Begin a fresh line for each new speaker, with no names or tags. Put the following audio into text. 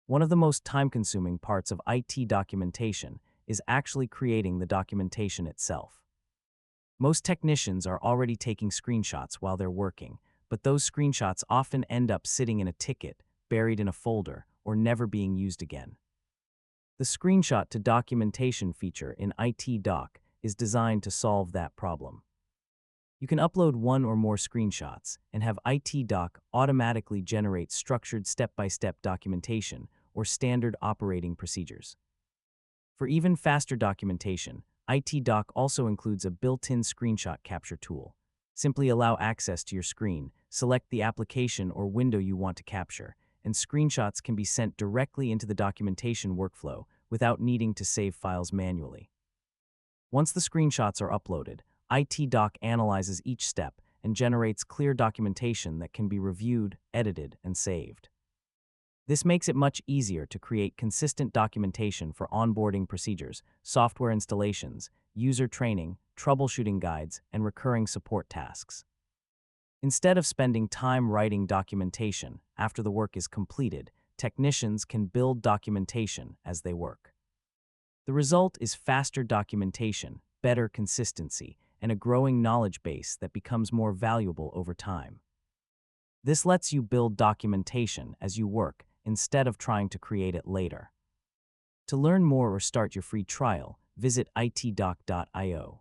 One of the most time-consuming parts of IT documentation is actually creating the documentation itself. Most technicians are already taking screenshots while they're working, but those screenshots often end up sitting in a ticket, buried in a folder, or never being used again. The screenshot to documentation feature in ITDock is designed to solve that problem. You can upload one or more screenshots and have ITDock automatically generate structured step-by-step documentation or standard operating procedures. For even faster documentation, ITDock also includes a built-in screenshot capture tool. Simply allow access to your screen, select the application or window you want to capture, and screenshots can be sent directly into the documentation workflow without needing to save files manually. Once the screenshots are uploaded, ITDock analyzes each step and generates clear documentation that can be reviewed, edited, and saved. This makes it much easier to create consistent documentation for onboarding procedures, software installations, user training, troubleshooting guides, and recurring support tasks. Instead of spending time writing documentation after the work is completed, technicians can build documentation as they work. The result is faster documentation, better consistency, and a growing knowledge base that becomes more valuable over time. This lets you build documentation as you work instead of trying to create it later. To learn more or start your free trial, visit itdock.io.